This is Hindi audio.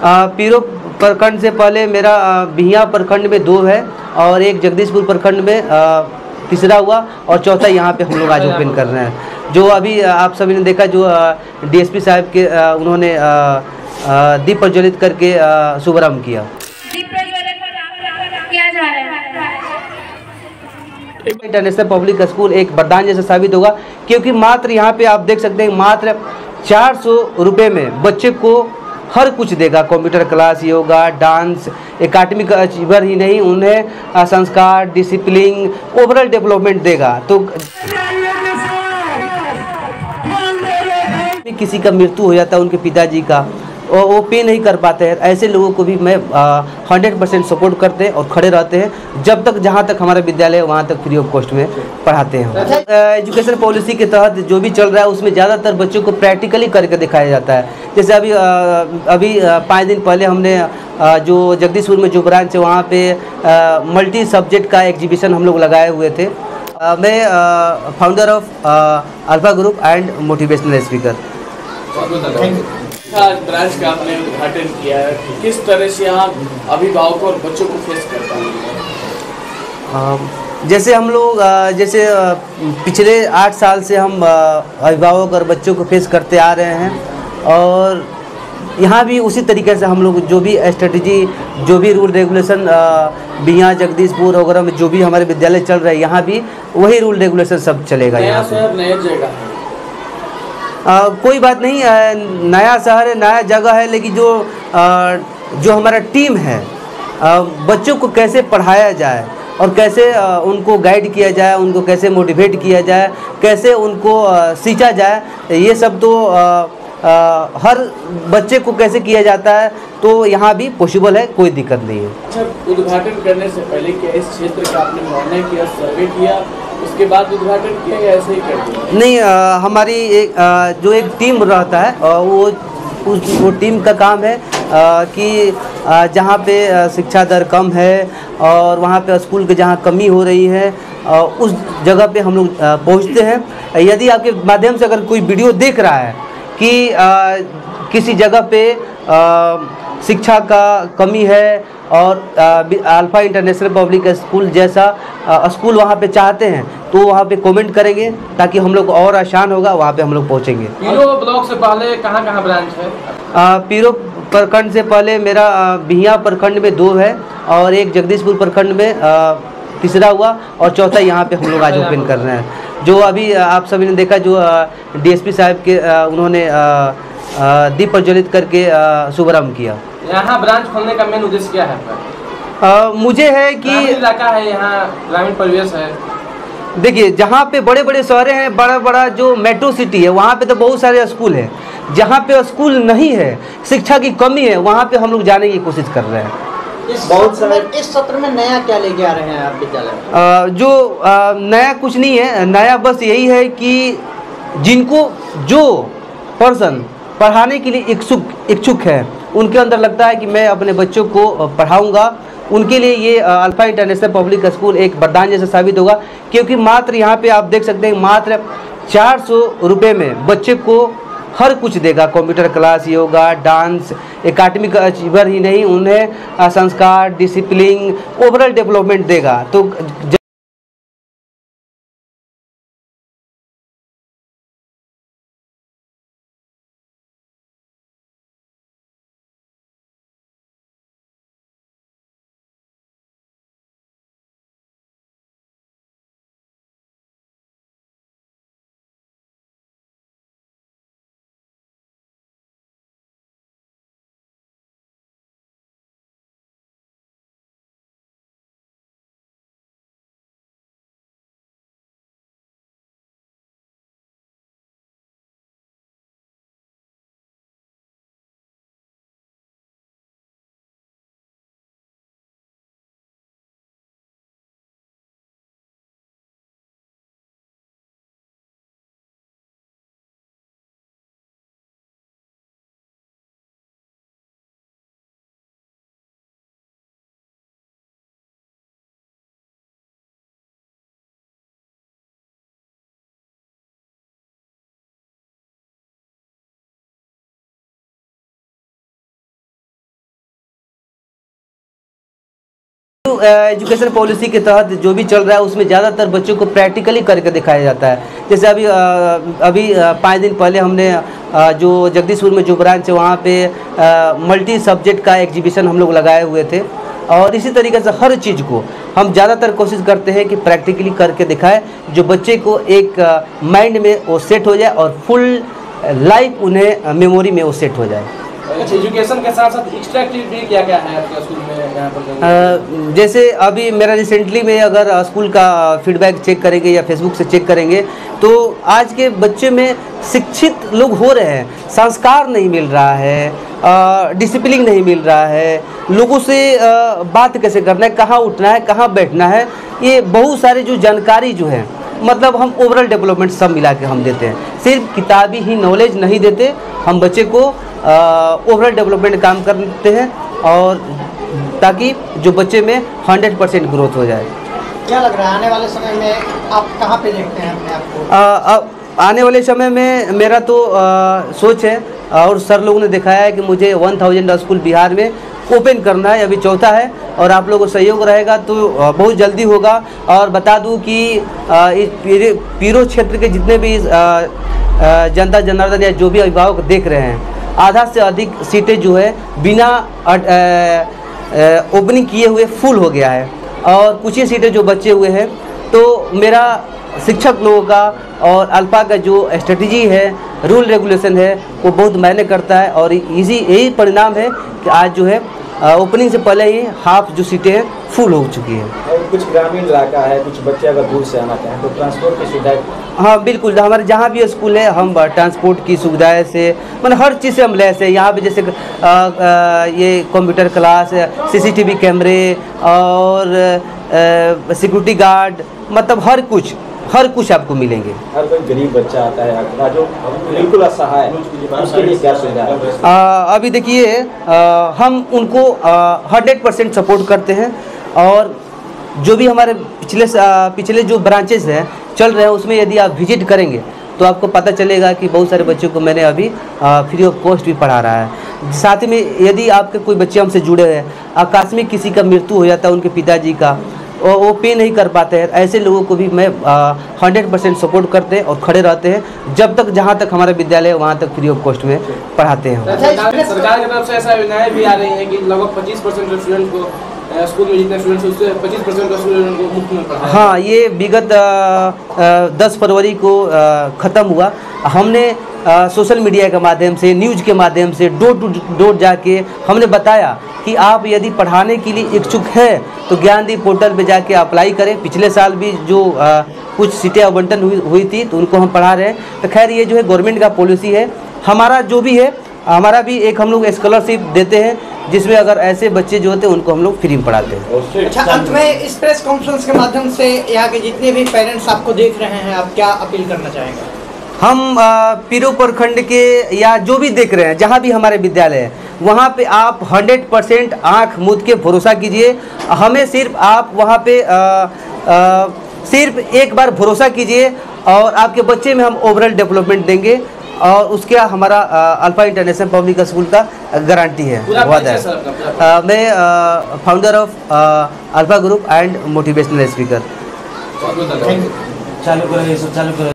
पीरो प्रखंड से पहले मेरा बिहियां प्रखंड में 2 है और एक जगदीशपुर प्रखंड में तीसरा हुआ और चौथा यहाँ पे हम लोग आज ओपन कर रहे हैं। जो अभी आप सभी ने देखा जो डीएसपी साहब के उन्होंने दीप प्रज्वलित करके शुभारंभ किया। दीप प्रज्वलन किया जा रहा है। इंटरनेशनल पब्लिक स्कूल एक वरदान जैसा साबित होगा, क्योंकि मात्र यहाँ पे आप देख सकते हैं मात्र 400 रुपये में बच्चे को हर कुछ देगा। Computer class, yoga, dance, academic achiever ही नहीं, उन्हें संस्कार, डिसिप्लिन, ओवरऑल डेवलपमेंट देगा। तो किसी का मृत्यु हो जाता है उनके पिताजी का, और वो पे नहीं कर पाते हैं, ऐसे लोगों को भी मैं 100% सपोर्ट करते हैं और खड़े रहते हैं जब तक जहाँ तक हमारा विद्यालय है वहाँ तक फ्री ऑफ कॉस्ट में पढ़ाते हैं। एजुकेशन पॉलिसी के तहत जो भी चल रहा है उसमें ज़्यादातर बच्चों को प्रैक्टिकली करके दिखाया जाता है। जैसे अभी 5 दिन पहले हमने जो जगदीशपुर में जो ब्रांच है वहाँ पे मल्टी सब्जेक्ट का एग्जीबिशन हम लोग लगाए हुए थे। मैं founder of alpha group and motivational speaker. आज ब्रांच का आपने उद्घाटन किया है, किस तरह से आप अभिभावकों और बच्चों को फेस करता हूँ? जैसे हम लोग जैसे पिछले 8 साल से हम अभिभावक और बच्चों को फेस करते आ रहे हैं, और यहाँ भी उसी तरीके से हम लोग जो भी स्ट्रेटजी, जो भी रूल रेगुलेशन बिहियां, जगदीशपुर वगैरह में जो भी हमारे विद्यालय चल रहे हैं, यहाँ भी वही रूल रेगुलेशन सब चलेगा। नया शहर नया जगह है, कोई बात नहीं, नया शहर है, नया जगह है, लेकिन जो हमारा टीम है, बच्चों को कैसे पढ़ाया जाए और कैसे उनको गाइड किया जाए, उनको कैसे मोटिवेट किया जाए, कैसे उनको सींचा जाए, ये सब तो हर बच्चे को कैसे किया जाता है, तो यहाँ भी पॉसिबल है, कोई दिक्कत नहीं है। अच्छा, उद्घाटन करने से पहले क्या इस क्षेत्र का आपने निर्णय किया, सर्वे किया, उसके बाद उद्घाटन किया या ऐसे ही कर दिया? नहीं, हमारी जो एक टीम रहता है वो टीम का काम है कि जहाँ पे शिक्षा दर कम है और वहाँ पे स्कूल के जहाँ कमी हो रही है उस जगह पे हम लोग पहुँचते हैं। यदि आपके माध्यम से अगर कोई वीडियो देख रहा है कि किसी जगह पे शिक्षा का कमी है और अल्फा इंटरनेशनल पब्लिक स्कूल जैसा स्कूल वहाँ पे चाहते हैं, तो वहाँ पे कमेंट करेंगे ताकि हम लोग को और आसान होगा, वहाँ पे हम लोग पहुँचेंगे। पीरो ब्लॉक से पहले कहाँ ब्रांच है? पीरो प्रखंड से पहले मेरा बिहियां प्रखंड में 2 है और एक जगदीशपुर प्रखंड में तीसरा हुआ और चौथा यहाँ पे हम लोग आज ओपन कर रहे हैं। जो अभी आप सभी ने देखा जो डीएसपी साहब के उन्होंने दीप प्रज्वलित करके शुभारंभ किया। यहाँ ब्रांच खोलने का मेन उद्देश्य क्या है? मुझे है कि इलाका है, यहाँ ग्रामीण परिवेश है। देखिए, जहाँ पे बड़े बड़े शहरें हैं, बड़ा बड़ा जो मेट्रो सिटी है, वहाँ पे तो बहुत सारे स्कूल हैं। जहाँ पे स्कूल नहीं है, शिक्षा की कमी है, वहाँ पे हम लोग जाने की कोशिश कर रहे हैं। इस सत्र में नया क्या लेके आ रहे हैं आप विद्यालय? जो नया कुछ नहीं है, नया बस यही है कि जिनको जो पर्सन पढ़ाने के लिए इच्छुक है, उनके अंदर लगता है कि मैं अपने बच्चों को पढ़ाऊँगा, उनके लिए ये अल्फा इंटरनेशनल पब्लिक स्कूल एक वरदान जैसा साबित होगा। क्योंकि मात्र यहाँ पे आप देख सकते हैं मात्र 400 रुपये में बच्चे को हर कुछ देगा। Computer class, yoga, dance, academic achiever ही नहीं, उन्हें संस्कार, डिसिप्लिन, ओवरऑल डेवलपमेंट देगा। तो एजुकेशन पॉलिसी के तहत जो भी चल रहा है उसमें ज़्यादातर बच्चों को प्रैक्टिकली करके दिखाया जाता है। जैसे अभी 5 दिन पहले हमने जो जगदीशपुर में जो ब्रांच है वहाँ पे मल्टी सब्जेक्ट का एग्जीबिशन हम लोग लगाए हुए थे। और इसी तरीके से हर चीज़ को हम ज़्यादातर कोशिश करते हैं कि प्रैक्टिकली करके दिखाएं, जो बच्चे को एक माइंड में वो सेट हो जाए और फुल लाइफ उन्हें मेमोरी में वो सेट हो जाए। अच्छा, एजुकेशन के साथ साथ एक्स्ट्रा एक्टिविटी क्या क्या है आपके स्कूल में यहाँ पर? जैसे अभी मेरा रिसेंटली में अगर स्कूल का फीडबैक चेक करेंगे या फेसबुक से चेक करेंगे तो आज के बच्चे में शिक्षित लोग हो रहे हैं, संस्कार नहीं मिल रहा है, डिसिप्लिन नहीं मिल रहा है, लोगों से बात कैसे करना है, कहाँ उठना है, कहाँ बैठना है, ये बहुत सारी जो जानकारी जो है मतलब हम ओवरऑल डेवलपमेंट सब मिला के हम देते हैं। सिर्फ किताबी ही नॉलेज नहीं देते, हम बच्चे को ओवरऑल डेवलपमेंट काम करते हैं और ताकि जो बच्चे में 100% ग्रोथ हो जाए। क्या लग रहा है आने वाले समय में आप कहाँ पे देखते हैं अपने आप को? आने वाले समय में मेरा तो सोच है और सर लोगों ने दिखाया है कि मुझे 1000 स्कूल बिहार में ओपन करना है, अभी चौथा है और आप लोगों को सहयोग रहेगा तो बहुत जल्दी होगा। और बता दूं कि इस पीरो क्षेत्र के जितने भी जनता जनार्दन या जो भी अभिभावक देख रहे हैं, आधा से अधिक सीटें जो है बिना ओपनिंग किए हुए फुल हो गया है और कुछ ही सीटें जो बचे हुए हैं। तो मेरा शिक्षक लोगों का और अल्फा का जो स्ट्रेटजी है, रूल रेगुलेशन है, वो बहुत मायने करता है और यही परिणाम है कि आज जो है ओपनिंग से पहले ही हाफ जो सीटें हैं फुल हो चुकी है। और कुछ ग्रामीण इलाका है, कुछ बच्चे अगर दूर से आना चाहें तो ट्रांसपोर्ट की सुविधा? हाँ बिल्कुल, हमारे जहाँ भी स्कूल है हम ट्रांसपोर्ट की सुविधाएं से मतलब हर चीज़ से हम लैस है। यहाँ पे जैसे ये कंप्यूटर क्लास, CCTV कैमरे और सिक्योरिटी गार्ड, मतलब हर कुछ आपको मिलेंगे। हर कोई गरीब बच्चा आता है जो बिल्कुल असहाय है, उसके लिए क्या सुविधा है? अभी देखिए हम उनको 100% सपोर्ट करते हैं और जो भी हमारे पिछले जो ब्रांचेस हैं चल रहे हैं उसमें यदि आप विजिट करेंगे तो आपको पता चलेगा कि बहुत सारे बच्चों को मैंने अभी फ्री ऑफ कॉस्ट भी पढ़ा रहा है। साथ ही में यदि आपके कोई बच्चे हमसे जुड़े हैं, आकस्मिक किसी का मृत्यु हो जाता है उनके पिताजी का, वो पे नहीं कर पाते हैं, ऐसे लोगों को भी मैं 100% सपोर्ट करते हैं और खड़े रहते हैं जब तक जहाँ तक हमारा विद्यालय है वहाँ तक फ्री ऑफ कॉस्ट में पढ़ाते हैं। सरकार की तरफ से ऐसा योजनाएं भी आ रही हैं कि लगभग 25% स्टूडेंट को स्कूल में जितने स्टूडेंट्स उससे 25% स्टूडेंट को मुफ्त में पढ़ाया। हाँ, ये विगत 10 फरवरी को ख़त्म हुआ। हमने सोशल मीडिया के माध्यम से, न्यूज़ के माध्यम से डोर टू डोर जाके हमने बताया कि आप यदि पढ़ाने के लिए इच्छुक हैं तो ज्ञानदीप पोर्टल पे जाके अप्लाई करें। पिछले साल भी जो कुछ सीटें आवंटन हुई थी तो उनको हम पढ़ा रहे हैं। तो खैर ये जो है गवर्नमेंट का पॉलिसी है। हमारा जो भी है, हमारा भी एक हम लोग स्कॉलरशिप देते हैं जिसमें अगर ऐसे बच्चे जो होते हैं उनको हम लोग फ्री में पढ़ाते हैं। अच्छा, अंत में इस प्रेस कॉन्फ्रेंस के माध्यम से यहाँ के जितने भी पेरेंट्स आपको देख रहे हैं, आप क्या अपील करना चाहेंगे? हम पीरो प्रखंड के या जो भी देख रहे हैं, जहाँ भी हमारे विद्यालय है वहाँ पे आप 100% आँख मूंद के भरोसा कीजिए। हमें सिर्फ आप वहाँ पे सिर्फ एक बार भरोसा कीजिए और आपके बच्चे में हम ओवरऑल डेवलपमेंट देंगे और उसके हमारा अल्फा इंटरनेशनल पब्लिक स्कूल का गारंटी है। मैं founder of alpha group and motivational speaker. चालू करें।